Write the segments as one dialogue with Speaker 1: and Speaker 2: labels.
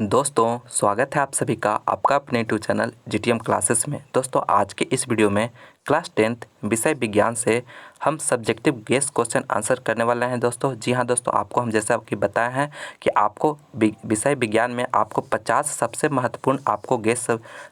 Speaker 1: दोस्तों स्वागत है आप सभी का आपका अपने यूट्यूब चैनल जीटीएम क्लासेस में। दोस्तों आज के इस वीडियो में क्लास 10th विषय विज्ञान से हम सब्जेक्टिव गेस क्वेश्चन आंसर करने वाले हैं। दोस्तों जी हाँ दोस्तों, आपको हम जैसा कि बताए हैं कि आपको विषय विज्ञान में आपको 50 सबसे महत्वपूर्ण आपको गेस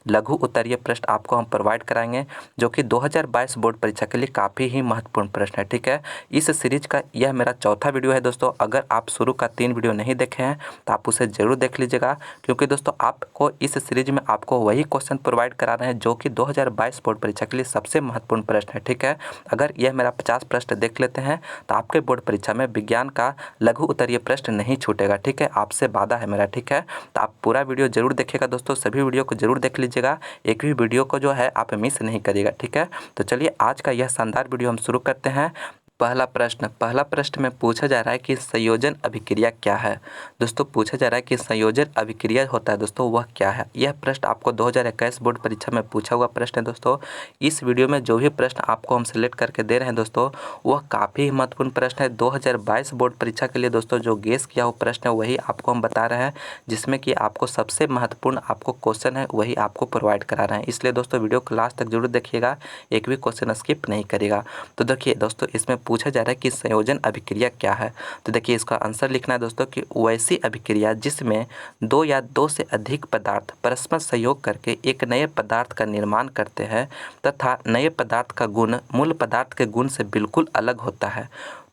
Speaker 1: लघु उत्तरीय प्रश्न आपको हम प्रोवाइड कराएंगे, जो कि 2022 बोर्ड परीक्षा के लिए काफ़ी ही महत्वपूर्ण प्रश्न है। ठीक है, इस सीरीज का यह मेरा चौथा वीडियो है। दोस्तों अगर आप शुरू का 3 वीडियो नहीं देखे हैं तो आप उसे ज़रूर देख लीजिएगा, क्योंकि दोस्तों आपको इस सीरीज में आपको वही क्वेश्चन प्रोवाइड करा रहे हैं जो कि 2022 बोर्ड परीक्षा के लिए सबसे महत्वपूर्ण प्रश्न है। ठीक है, अगर यह मेरा 50 प्रश्न देख लेते हैं तो आपके बोर्ड परीक्षा में विज्ञान का लघु उत्तरीय प्रश्न नहीं छूटेगा। ठीक है, आपसे वादा है मेरा। ठीक है, तो आप पूरा वीडियो जरूर देखिएगा दोस्तों, सभी वीडियो को जरूर देख लीजिएगा, एक भी वीडियो को जो है आप मिस नहीं करिएगा। ठीक है, तो चलिए आज का यह शानदार वीडियो हम शुरू करते हैं। पहला प्रश्न में पूछा जा रहा है कि संयोजन अभिक्रिया क्या है। दोस्तों पूछा जा रहा है कि संयोजन अभिक्रिया होता है दोस्तों वह क्या है। यह प्रश्न आपको 2021 बोर्ड परीक्षा में पूछा हुआ प्रश्न है। दोस्तों इस वीडियो में जो भी प्रश्न आपको हम सिलेक्ट करके दे रहे हैं दोस्तों वह काफ़ी महत्वपूर्ण प्रश्न है। 2022 बोर्ड परीक्षा के लिए दोस्तों जो गेस किया हुआ प्रश्न है वही आपको हम बता रहे हैं, जिसमें कि आपको सबसे महत्वपूर्ण आपको क्वेश्चन है वही आपको प्रोवाइड करा रहे हैं। इसलिए दोस्तों वीडियो को लास्ट तक जरूर देखिएगा, एक भी क्वेश्चन स्किप नहीं करिएगा। तो देखिए दोस्तों इसमें पूछा जा रहा है कि संयोजन अभिक्रिया क्या है। तो देखिए इसका आंसर लिखना है दोस्तों कि वैसी अभिक्रिया जिसमें दो या दो से अधिक पदार्थ परस्पर सहयोग करके एक नए पदार्थ का निर्माण करते हैं तथा नए पदार्थ का गुण मूल पदार्थ के गुण से बिल्कुल अलग होता है,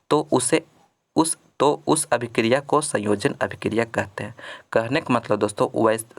Speaker 1: तो उस अभिक्रिया को संयोजन अभिक्रिया कहते हैं। कहने का मतलब दोस्तों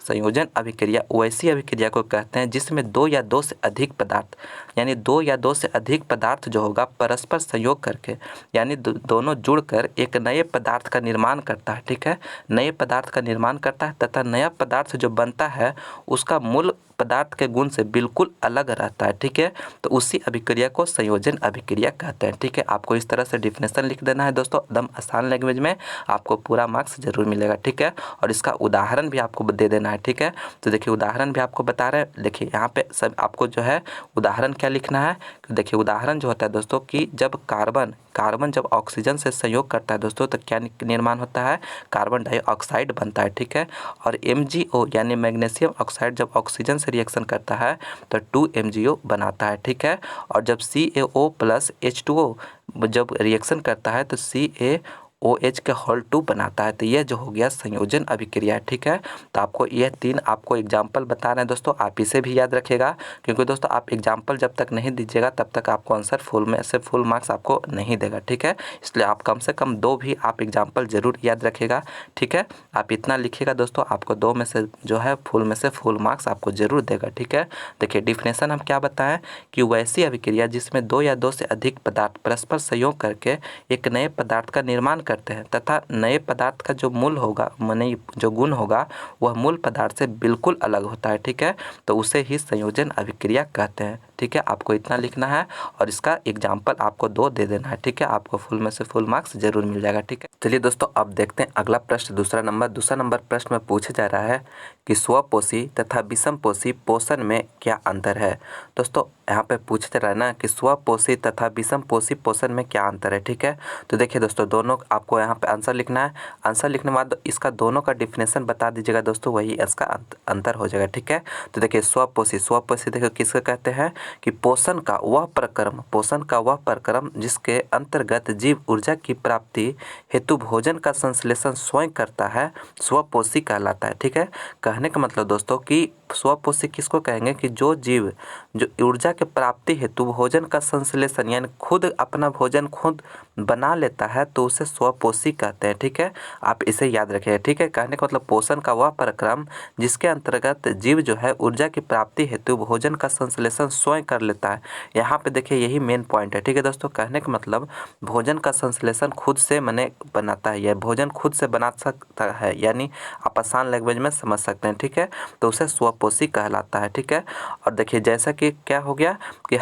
Speaker 1: संयोजन अभिक्रिया वैसी अभिक्रिया को कहते हैं जिसमें दो या दो से अधिक पदार्थ यानी दो या दो से अधिक पदार्थ जो होगा परस्पर संयोग करके यानी दोनों जुड़कर एक नए पदार्थ का निर्माण करता है। ठीक है, नए पदार्थ का निर्माण करता है तथा नया पदार्थ जो बनता है उसका मूल पदार्थ के गुण से बिल्कुल अलग रहता है। ठीक है, तो उसी अभिक्रिया को संयोजन अभिक्रिया कहते हैं। ठीक है, आपको इस तरह से डिफिनेशन लिख देना है दोस्तों, एकदम आसान लैंग्वेज में, आपको पूरा मार्क्स जरूर मिलेगा। ठीक है, और इसका उदाहरण भी आपको दे देना है। ठीक है, तो देखिए उदाहरण भी आपको बता रहे हैं। देखिए यहाँ पे सब आपको जो है उदाहरण क्या लिखना है। देखिए उदाहरण जो होता है दोस्तों कि जब कार्बन जब ऑक्सीजन से संयोग करता है दोस्तों तो क्या निर्माण होता है, कार्बन डाइऑक्साइड बनता है। ठीक है, और MgO यानी मैग्नीशियम ऑक्साइड जब ऑक्सीजन से रिएक्शन करता है तो 2MgO बनाता है। ठीक है, और जब CaO प्लस H2O जब रिएक्शन करता है तो CaOH के होल 2 बनाता है। तो यह जो हो गया संयोजन अभिक्रिया है। ठीक है, तो आपको यह 3 आपको एग्जाम्पल बता रहे हैं दोस्तों, आप इसे भी याद रखिएगा, क्योंकि दोस्तों आप एग्जाम्पल जब तक नहीं दीजिएगा तब तक आपको आंसर फुल में से फुल मार्क्स आपको नहीं देगा। ठीक है, इसलिए आप कम से कम 2 भी आप एग्जाम्पल जरूर याद रखिएगा। ठीक है, आप इतना लिखिएगा दोस्तों, आपको 2 में से जो है फुल में से फुल मार्क्स आपको जरूर देगा। ठीक है, देखिए डिफिनेशन हम क्या बताएं कि वैसी अभिक्रिया जिसमें 2 या 2 से अधिक पदार्थ परस्पर संयोग करके एक नए पदार्थ का निर्माण करते हैं तथा नए पदार्थ का जो मूल होगा माने जो गुण होगा वह मूल पदार्थ से बिल्कुल अलग होता है। ठीक है, तो उसे ही संयोजन अभिक्रिया कहते हैं। ठीक है, आपको इतना लिखना है और इसका एग्जाम्पल आपको 2 दे देना है। ठीक है, आपको फुल में से फुल मार्क्स जरूर मिल जाएगा। ठीक है, चलिए दोस्तों अब देखते हैं अगला प्रश्न। दूसरा नंबर प्रश्न में पूछा जा रहा है कि स्वपोषी तथा विषमपोषी पोषण में क्या अंतर है। दोस्तों यहाँ पे पूछा जा रहा है ना कि स्वपोषी तथा विषमपोषी पोषण में क्या अंतर है। ठीक है, तो देखिए दोस्तों दोनों आपको यहाँ पे आंसर लिखना है। आंसर लिखने के बाद इसका दोनों का डिफिनेशन बता दीजिएगा दोस्तों, वही इसका अंतर हो जाएगा। ठीक है, तो देखिए स्वपोषी देखिए किसको कहते हैं कि पोषण का वह प्रक्रम जिसके अंतर्गत जीव ऊर्जा की प्राप्ति हेतु भोजन का संश्लेषण स्वयं करता है स्वपोषी कहलाता है। ठीक है, कहने का मतलब दोस्तों कि स्वपोषी किसको कहेंगे कि जो जीव जो ऊर्जा के प्राप्ति हेतु भोजन का संश्लेषण यानी खुद अपना भोजन खुद बना लेता है तो उसे स्वपोषी कहते हैं। ठीक है, आप इसे याद रखिएगा। ठीक है, कहने का मतलब पोषण का वह प्रक्रम जिसके अंतर्गत जीव जो है ऊर्जा की प्राप्ति हेतु भोजन का संश्लेषण स्वयं कर लेता है। यहाँ पे देखिए यही मेन पॉइंट है। ठीक है दोस्तों, कहने का मतलब भोजन का संश्लेषण खुद से मैंने बनाता है, यह भोजन खुद से बना सकता है, यानी आप आसान लैंग्वेज में समझ सकते हैं। ठीक है, तो उसे स्वपोषी कहलाता है। ठीक है, और देखिए जैसा कि क्या हो गया कि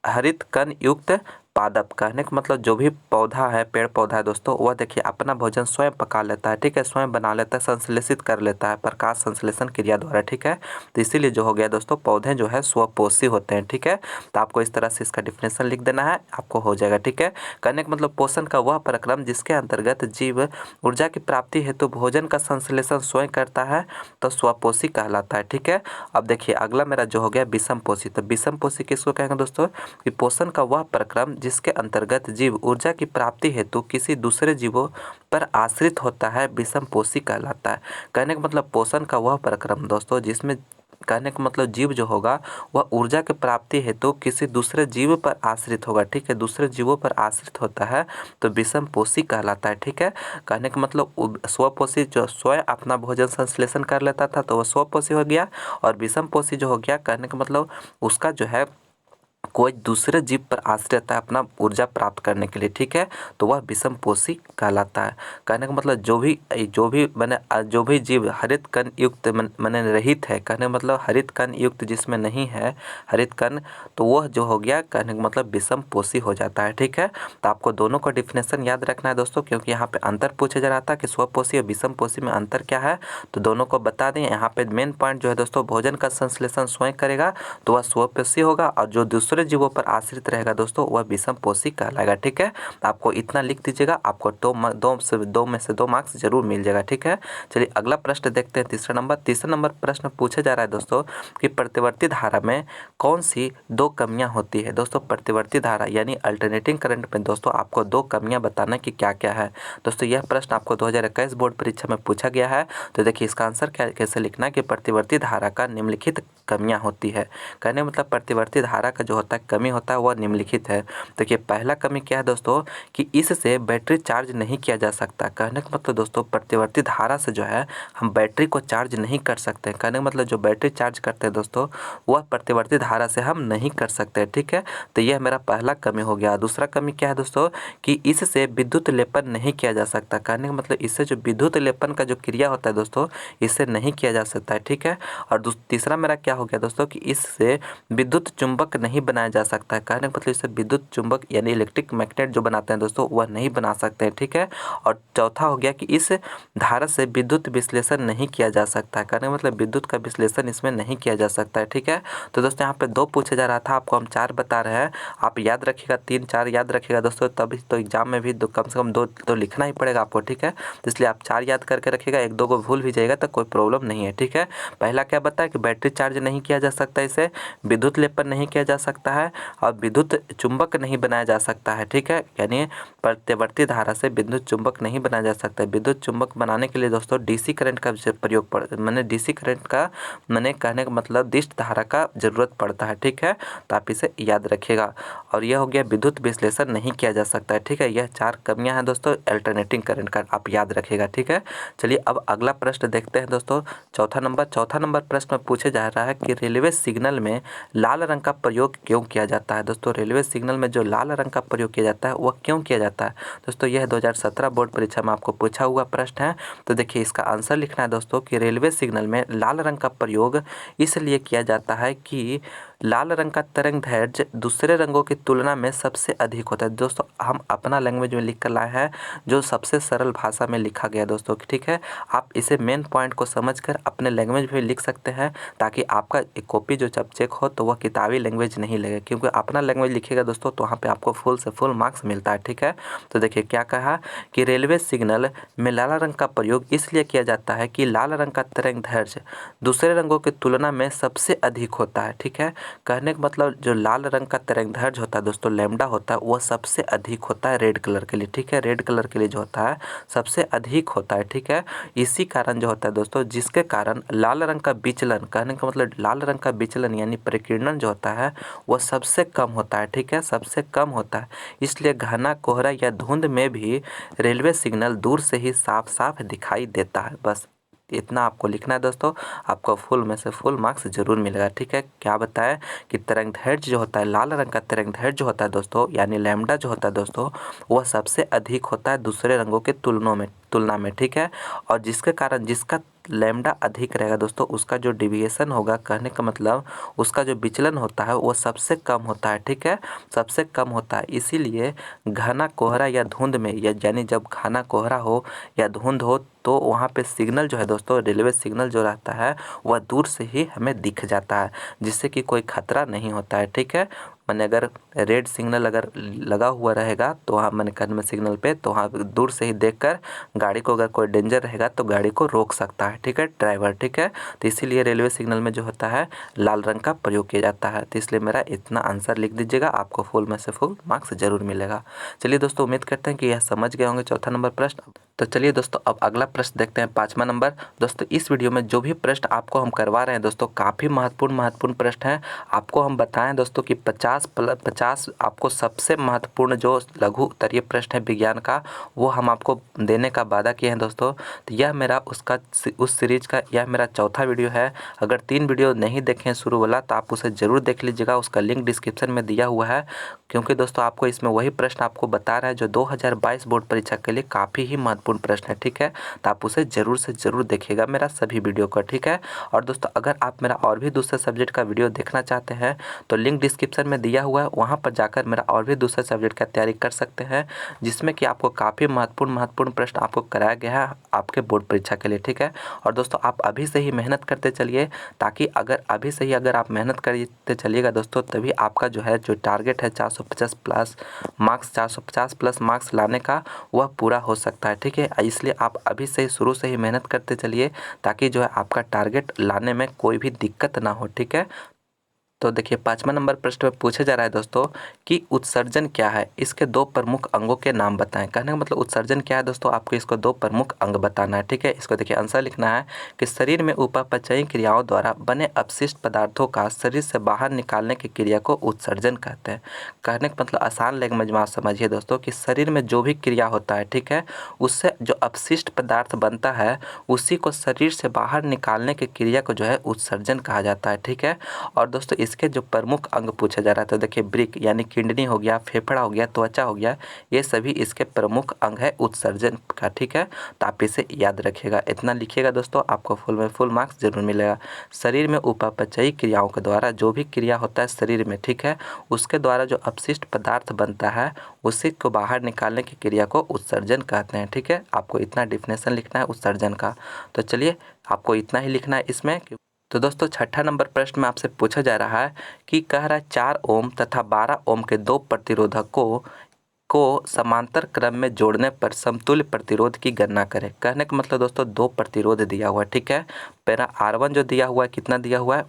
Speaker 1: हरित कण युक्त पादप, कहने का मतलब जो भी पौधा है, पेड़ पौधा है दोस्तों, वह देखिए अपना भोजन स्वयं पका लेता है, ठीक है, स्वयं बना लेता है, संश्लेषित कर लेता है प्रकाश संश्लेषण क्रिया द्वारा, ठीक है। तो इसीलिए जो हो गया दोस्तों, पौधे जो है स्वपोषी होते हैं, ठीक है। तो आपको इस तरह से इसका डिफिनेशन लिख देना है, आपको हो जाएगा, ठीक है। कहने का मतलब पोषण का वह प्रक्रम जिसके अंतर्गत जीव ऊर्जा की प्राप्ति हेतु भोजन का संश्लेषण स्वयं करता है, तो स्वपोषी कहलाता है, ठीक है। अब देखिए अगला मेरा जो हो गया विषम पोषी। तो विषम पोषी किसको कहेंगे दोस्तों, कि पोषण का वह प्रक्रम जिसके अंतर्गत जीव ऊर्जा की प्राप्ति हेतु किसी दूसरे जीवों पर आश्रित होता है, विषम पोषी कहलाता है। कहने का मतलब पोषण का वह प्रक्रम दोस्तों जिसमें, कहने का मतलब जीव जो होगा वह ऊर्जा की प्राप्ति हेतु किसी दूसरे जीव पर आश्रित होगा, ठीक है, दूसरे जीवों पर आश्रित होता है, तो विषम पोषी कहलाता है, ठीक है। कहने का मतलब स्वपोषी जो स्वयं अपना भोजन संश्लेषण कर लेता था तो वह स्वपोषी हो गया, और विषम पोषी जो हो गया, कहने का मतलब उसका जो है कोई दूसरे जीव पर आश्रित रहता है अपना ऊर्जा प्राप्त करने के लिए, ठीक है, तो वह विषम पोषी कहलाता है। कहने का मतलब जो भी जीव हरित कण युक्त माने रहित है, कहने का मतलब हरित कण युक्त जिसमें नहीं है हरित कण, तो वह जो हो गया कहने का मतलब विषम पोषी हो जाता है, ठीक है। तो आपको दोनों का डिफिनेशन याद रखना है दोस्तों, क्योंकि यहाँ पे अंतर पूछा जा रहा था कि स्वपोषी और विषम पोषी में अंतर क्या है, तो दोनों को बता दें। यहाँ पे मेन पॉइंट जो है दोस्तों, भोजन का संश्लेषण स्वयं करेगा तो वह स्वपोषी होगा, और जो दूसरे जीवों पर आश्रित रहेगा दोस्तों वह विषम पोषी कहलाएगा, ठीक है। आपको इतना लिख दीजिएगा, आपको दो में से 2 मार्क्स जरूर मिल जाएगा, ठीक है। चलिए अगला प्रश्न देखते हैं, तीसरा नंबर प्रश्न पूछा जा रहा है दोस्तों कि प्रतिवर्ती धारा में कौन सी 2 कमियां होती है। दोस्तों प्रतिवर्ती धारा यानी अल्टरनेटिंग करंट में दोस्तों आपको 2 कमियां बताना कि क्या क्या है। दोस्तों यह प्रश्न आपको 2021 बोर्ड परीक्षा में पूछा गया है। तो देखिए इसका आंसर कैसे लिखना है कि प्रतिवर्ती धारा का निम्नलिखित कमियां होती है। कहने मतलब प्रतिवर्ती धारा का जो होता है कमी होता है वह निम्नलिखित है। देखिए पहला कमी क्या है दोस्तों, कि इससे बैटरी चार्ज नहीं किया जा सकता। कहने का मतलब दोस्तों प्रतिवर्ती धारा से जो है हम बैटरी को चार्ज नहीं कर सकते। कहने का मतलब जो बैटरी चार्ज करते हैं दोस्तों वह प्रतिवर्ती धारा से हम नहीं कर सकते, ठीक है। तो यह मेरा पहला कमी हो गया। दूसरा कमी क्या है दोस्तों, कि इससे विद्युत लेपन नहीं किया जा सकता। कहने का मतलब इससे जो विद्युत लेपन का जो क्रिया होता है दोस्तों इससे नहीं किया जा सकता है, ठीक है। और तीसरा मेरा क्या हो गया दोस्तों, कि इससे विद्युत चुंबक नहीं बनाया जा सकता है। कहने का मतलब इससे विद्युत चुंबक यानी इलेक्ट्रिक मैग्नेट जो बनाते हैं दोस्तों वह नहीं बना सकते हैं, ठीक है। और चौथा हो गया कि इस धारा से विद्युत विश्लेषण नहीं किया जा सकता है। कहने का मतलब विद्युत का विश्लेषण इसमें नहीं किया जा सकता है, ठीक है। तो दोस्तों यहाँ पे 2 पूछा जा रहा था, आपको हम 4 बता रहे हैं। आप याद रखिएगा, 3-4 याद रखिएगा दोस्तों, तभी तो एग्जाम में भी कम से कम 2 तो लिखना ही पड़ेगा आपको, ठीक है। तो इसलिए आप 4 याद करके रखिएगा, 1-2 को भूल भी जाएगा तो कोई प्रॉब्लम नहीं है, ठीक है। पहला क्या बताया कि बैटरी चार्ज नहीं किया जा सकता, इसे विद्युत लेपन नहीं किया जा सकता है, और विद्युत चुंबक नहीं बनाया जा सकता है, ठीक है। यानी प्रतिवर्ती धारा से विद्युत चुंबक नहीं बनाया जा सकता है। विद्युत चुंबक बनाने के लिए दोस्तों डीसी करंट का प्रयोग मैंने डीसी करंट का मैंने कहने का मतलब दिष्ट धारा का जरूरत पड़ता है, ठीक है। तो आप इसे याद रखिएगा। और यह हो गया विद्युत विश्लेषण नहीं किया जा सकता है, ठीक है। यह 4 कमियां हैं दोस्तों अल्टरनेटिंग करंट का, आप याद रखिएगा, ठीक है। चलिए अब अगला प्रश्न देखते हैं दोस्तों, चौथा नंबर प्रश्न में पूछे जा रहा है कि रेलवे सिग्नल में लाल रंग का प्रयोग क्यों किया जाता है। दोस्तों रेलवे सिग्नल में जो लाल रंग का प्रयोग किया जाता है वह क्यों किया जाता है। दोस्तों यह 2017 बोर्ड परीक्षा में आपको पूछा हुआ प्रश्न है। तो देखिए इसका आंसर लिखना है दोस्तों कि रेलवे सिग्नल में लाल रंग का प्रयोग इसलिए किया जाता है कि लाल रंग का तरंग दैर्ध्य दूसरे रंगों की तुलना में सबसे अधिक होता है। दोस्तों हम अपना लैंग्वेज में लिख कर लाए हैं, जो सबसे सरल भाषा में लिखा गया दोस्तों, ठीक है। आप इसे मेन पॉइंट को समझकर अपने लैंग्वेज में लिख सकते हैं, ताकि आपका एक कॉपी जो जब चेक हो तो वह किताबी लैंग्वेज नहीं लगे, क्योंकि अपना लैंग्वेज लिखिएगा दोस्तों तो वहाँ पे आपको फुल से फुल मार्क्स मिलता है, ठीक है। तो देखिए क्या कहा कि रेलवे सिग्नल में लाल रंग का प्रयोग इसलिए किया जाता है कि लाल रंग का तरंग दैर्ध्य दूसरे रंगों की तुलना में सबसे अधिक होता है, ठीक है। कहने का मतलब जो लाल रंग का तरंग दैर्ध्य होता है दोस्तों लैम्डा होता है, वह सबसे अधिक होता है रेड कलर के लिए, ठीक है। रेड कलर के लिए जो होता है सबसे अधिक होता है, ठीक है। इसी कारण जो होता है दोस्तों, जिसके कारण लाल रंग का विचलन, कहने का मतलब लाल रंग का विचलन यानी प्रकीर्णन जो होता है वह सबसे कम होता है, ठीक है, सबसे कम होता है। इसलिए घना कोहरा या धुंध में भी रेलवे सिग्नल दूर से ही साफ साफ दिखाई देता है। बस इतना आपको लिखना है दोस्तों, आपको फुल में से फुल मार्क्स जरूर मिलेगा, ठीक है। क्या बताया कि तरंग दैर्ध्य जो होता है, लाल रंग का तरंग दैर्ध्य जो होता है दोस्तों यानी लैम्डा जो होता है दोस्तों, वह सबसे अधिक होता है दूसरे रंगों के तुलना में, ठीक है। और जिसके कारण जिसका लैम्डा अधिक रहेगा दोस्तों, उसका जो डेविएशन होगा, कहने का मतलब उसका जो विचलन होता है वो सबसे कम होता है। ठीक है, सबसे कम होता है। इसीलिए घना कोहरा या धुंध में, या यानी जब घना कोहरा हो या धुंध हो तो वहाँ पे सिग्नल जो है दोस्तों, रेलवे सिग्नल जो रहता है वह दूर से ही हमें दिख जाता है, जिससे कि कोई खतरा नहीं होता है। ठीक है, मैंने अगर रेड सिग्नल अगर लगा हुआ रहेगा तो वहाँ मैंने कहने में सिग्नल पे, तो वहाँ दूर से ही देखकर गाड़ी को, अगर कोई डेंजर रहेगा तो गाड़ी को रोक सकता है। ठीक है, ड्राइवर। ठीक है, तो इसीलिए रेलवे सिग्नल में जो होता है लाल रंग का प्रयोग किया जाता है। तो इसलिए मेरा इतना आंसर लिख दीजिएगा, आपको फुल में से फुल मार्क्स जरूर मिलेगा। चलिए दोस्तों, उम्मीद करते हैं कि यह समझ गए होंगे चौथा नंबर प्रश्न। तो चलिए दोस्तों, अब अगला प्रश्न देखते हैं, 5वां नंबर। दोस्तों, इस वीडियो में जो भी प्रश्न आपको हम करवा रहे हैं दोस्तों, काफ़ी महत्वपूर्ण प्रश्न है। आपको हम बताएं दोस्तों कि 50 आपको सबसे महत्वपूर्ण जो लघु उत्तरीय प्रश्न है विज्ञान का, वो हम आपको देने का वादा किए हैं दोस्तों। तो यह मेरा उस सीरीज का यह मेरा चौथा वीडियो है। अगर 3 वीडियो नहीं देखे हैं शुरू वाला तो आप उसे ज़रूर देख लीजिएगा, उसका लिंक डिस्क्रिप्शन में दिया हुआ है। क्योंकि दोस्तों आपको इसमें वही प्रश्न आपको बता रहा है जो 2022 बोर्ड परीक्षा के लिए काफ़ी ही महत्वपूर्ण प्रश्न है। ठीक है, तो आप उसे ज़रूर से ज़रूर देखिएगा मेरा सभी वीडियो को। ठीक है, और दोस्तों अगर आप मेरा और भी दूसरे सब्जेक्ट का वीडियो देखना चाहते हैं तो लिंक डिस्क्रिप्शन में दिया हुआ है, वहाँ पर जाकर मेरा और भी दूसरे सब्जेक्ट का तैयारी कर सकते हैं, जिसमें कि आपको काफ़ी महत्वपूर्ण प्रश्न आपको कराया गया है आपके बोर्ड परीक्षा के लिए। ठीक है, और दोस्तों आप अभी से ही मेहनत करते चलिए, ताकि अगर अभी से ही अगर आप मेहनत करते चलिएगा दोस्तों, तभी आपका जो है जो टारगेट है 450 प्लस मार्क्स लाने का, वह पूरा हो सकता है। ठीक है, इसलिए आप अभी से ही शुरू से ही मेहनत करते चलिए, ताकि जो है आपका टारगेट लाने में कोई भी दिक्कत ना हो। ठीक है, तो देखिए 5वां नंबर प्रश्न में पूछा जा रहा है दोस्तों कि उत्सर्जन क्या है, इसके 2 प्रमुख अंगों के नाम बताएं। कहने का मतलब उत्सर्जन क्या है दोस्तों, आपको इसको 2 प्रमुख अंग बताना है। ठीक है, इसको देखिए आंसर लिखना है कि शरीर में उपापचयी क्रियाओं द्वारा बने अपशिष्ट पदार्थों का शरीर से बाहर निकालने की क्रिया को उत्सर्जन कहते हैं। कहने का मतलब आसान लैंग्वेज में आप समझिए दोस्तों कि शरीर में जो भी क्रिया होता है, ठीक है, उससे जो अपशिष्ट पदार्थ बनता है उसी को शरीर से बाहर निकालने की क्रिया को जो है उत्सर्जन कहा जाता है। ठीक है, और दोस्तों इसके जो प्रमुख अंग पूछा जा रहा था, देखिए ब्रिक यानी किडनी हो गया, फेफड़ा हो गया, त्वचा हो गया, ये सभी इसके प्रमुख अंग है उत्सर्जन का। ठीक है, तो आप इसे याद रखिएगा, इतना लिखिएगा दोस्तों, आपको फुल में फुल मार्क्स जरूर मिलेगा। शरीर में उपापचयी क्रियाओं के द्वारा जो भी क्रिया होता है शरीर में, ठीक है, उसके द्वारा जो अपशिष्ट पदार्थ बनता है उसी को बाहर निकालने की क्रिया को उत्सर्जन कहते हैं। ठीक है, आपको इतना डिफिनेशन लिखना है उत्सर्जन का। तो चलिए आपको इतना ही लिखना है इसमें। तो दोस्तों 6ठा नंबर प्रश्न में आपसे पूछा जा रहा है कि कह रहा है 4 ओम तथा 12 ओम के 2 प्रतिरोधकों को समांतर क्रम में जोड़ने पर समतुल्य प्रतिरोध की गणना करें। कहने का मतलब दोस्तों 2 प्रतिरोध दिया हुआ है। ठीक है, पहला R1 जो दिया हुआ है कितना दिया हुआ है,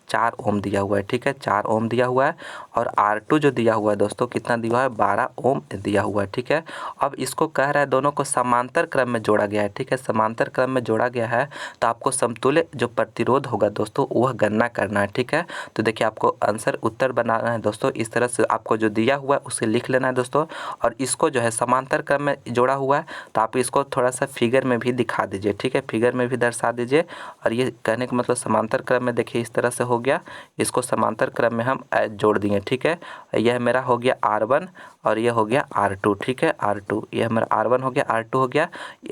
Speaker 1: 4 ओम दिया हुआ है। ठीक है, 4 ओम दिया हुआ है, और R2 जो दिया हुआ है दोस्तों कितना दिया हुआ है, 12 ओम दिया हुआ है। ठीक है, अब इसको कह रहा है दोनों को समांतर क्रम में जोड़ा गया है। ठीक है, समांतर क्रम में जोड़ा गया है तो आपको समतुल्य जो प्रतिरोध होगा दोस्तों वह गणना करना है। ठीक है, तो देखिए आपको आंसर उत्तर बनाना है दोस्तों, इस तरह से आपको जो दिया हुआ है उसे लिख लेना है दोस्तों, और इसको जो है समांतर क्रम में जोड़ा हुआ है तो आप इसको थोड़ा सा फिगर में भी दिखा दीजिए। ठीक है, फिगर में भी दर्शा दीजिए, और ये कहने का मतलब समांतर क्रम में देखिए इस तरह से हो गया, इसको समांतर क्रम में हम जोड़ दिए। ठीक है, यह मेरा हो गया R1 और यह हो गया R2। ठीक है, R2 यह मेरा R1 हो गया, R2 हो गया,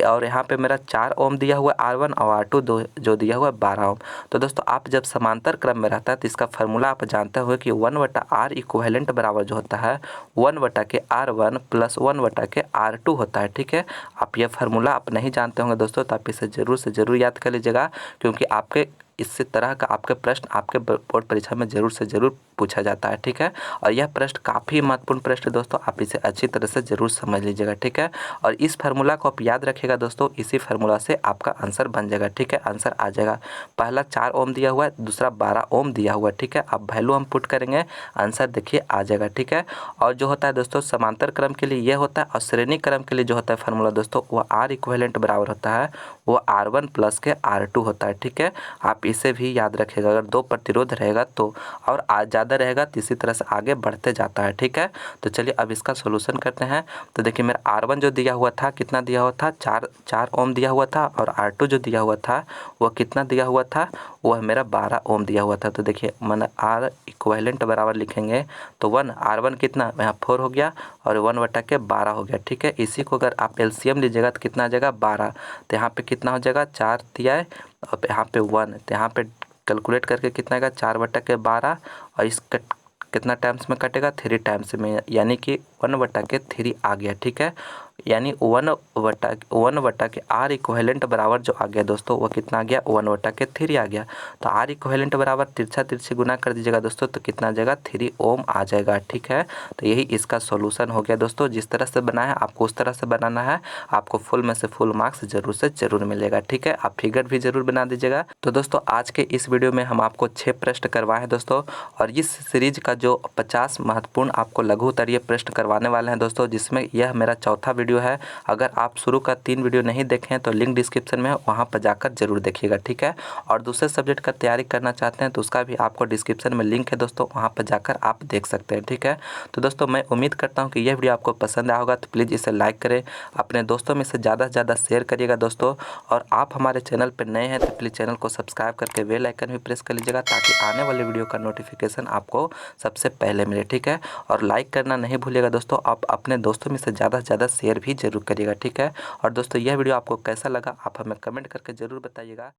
Speaker 1: और यहाँ पे मेरा 4 ओम दिया हुआ है R1 और R2 जो दिया हुआ है 12 ओम। तो दोस्तों आप जब समांतर क्रम में रहता है तो इसका फार्मूला आप जानते हुए कि 1/R इक्विवेलेंट बराबर जो होता है 1/R1 प्लस 1/R2 होता है। ठीक है, आप यह फार्मूला आप नहीं जानते होंगे दोस्तों, तो आप इसे ज़रूर से ज़रूर याद कर लीजिएगा, क्योंकि आपके इसी तरह का आपके प्रश्न आपके बोर्ड परीक्षा में ज़रूर से ज़रूर पूछा जाता है। ठीक है, और यह प्रश्न काफ़ी महत्वपूर्ण प्रश्न है दोस्तों, आप इसे अच्छी तरह से ज़रूर समझ लीजिएगा। ठीक है, और इस फार्मूला को आप याद रखिएगा दोस्तों, इसी फार्मूला से आपका आंसर बन जाएगा। ठीक है, आंसर आ जाएगा, पहला 4 ओम दिया हुआ है, दूसरा 12 ओम दिया हुआ है। ठीक है, अब वैल्यू हम पुट करेंगे, आंसर देखिए आ जाएगा। ठीक है, और जो होता है दोस्तों समांतर क्रम के लिए यह होता है, और श्रेणी क्रम के लिए जो होता है फार्मूला दोस्तों वह R इक्विवेलेंट बराबर होता है वो R1 प्लस के R2 होता है। ठीक है, आप इसे भी याद रखिएगा, अगर 2 प्रतिरोध रहेगा तो, और ज़्यादा ज़्यादा रहेगा तो इसी तरह से आगे बढ़ते जाता है। ठीक है, तो चलिए अब इसका सोल्यूशन करते हैं। तो देखिए मेरा R1 जो दिया हुआ था कितना दिया हुआ था, 4 ओम दिया हुआ था, और R2 जो दिया हुआ था वह कितना दिया हुआ था, वह मेरा 12 ओम दिया हुआ था। तो देखिए मैंने R इक्विवेलेंट बराबर लिखेंगे तो 1 R1 कितना यहाँ 4 हो गया और 1/12 हो गया। ठीक है, इसी को अगर आप एलसीएम लीजिएगा तो कितना आ जाएगा 12। तो यहाँ पे कितना हो जाएगा 4 दिया है और यहाँ पे 1, तो यहाँ पे कैलकुलेट करके कितना आएगा 4/12 और इसका कितना टाइम्स में कटेगा 3 टाइम्स में, यानी कि 1/3 आ गया। ठीक है, यानी 1/के R इक्विवेलेंट बराबर जो आ गया दोस्तों वो कितना आ गया 1/3 आ गया। तो R इक्विवेलेंट बराबर तिरछा तिरछी गुना कर दीजिएगा दोस्तों तो कितना आ जाएगा 3 ओम आ जाएगा। ठीक है, तो यही इसका सॉल्यूशन हो गया दोस्तों। जिस तरह से बनाया है आपको उस तरह से बनाना है, आपको फुल में से फुल मार्क्स जरूर से जरूर मिलेगा। ठीक है, आप फिगर भी जरूर बना दीजिएगा। तो दोस्तों आज के इस वीडियो में हम आपको 6 प्रश्न करवाए हैं दोस्तों, और इस सीरीज का जो 50 महत्वपूर्ण आपको लघु उत्तरीय प्रश्न करवाने वाले हैं दोस्तों, जिसमें यह मेरा चौथा वीडियो है। अगर आप शुरू का 3 वीडियो नहीं देखे हैं तो लिंक डिस्क्रिप्शन में है, वहाँ पर जाकर जरूर देखिएगा। ठीक है, और दूसरे सब्जेक्ट का तैयारी करना चाहते हैं तो उसका भी आपको डिस्क्रिप्शन में लिंक है दोस्तों, वहाँ पर जाकर आप देख सकते हैं। ठीक है, तो दोस्तों मैं उम्मीद करता हूँ कि यह वीडियो आपको पसंद आया होगा, तो प्लीज़ इसे लाइक करें, अपने दोस्तों में से ज़्यादा से ज़्यादा शेयर करिएगा दोस्तों। और आप हमारे चैनल पर नए हैं तो प्लीज़ चैनल को सब्सक्राइब करके बेल आइकन भी प्रेस कर लीजिएगा, ताकि आने वाले वीडियो का नोटिफिकेशन आपको सबसे पहले मिले। ठीक है, और लाइक करना नहीं भूलिएगा दोस्तों, आप अपने दोस्तों में से ज़्यादा शेयर भी जरूर करिएगा। ठीक है, और दोस्तों यह वीडियो आपको कैसा लगा आप हमें कमेंट करके ज़रूर बताइएगा।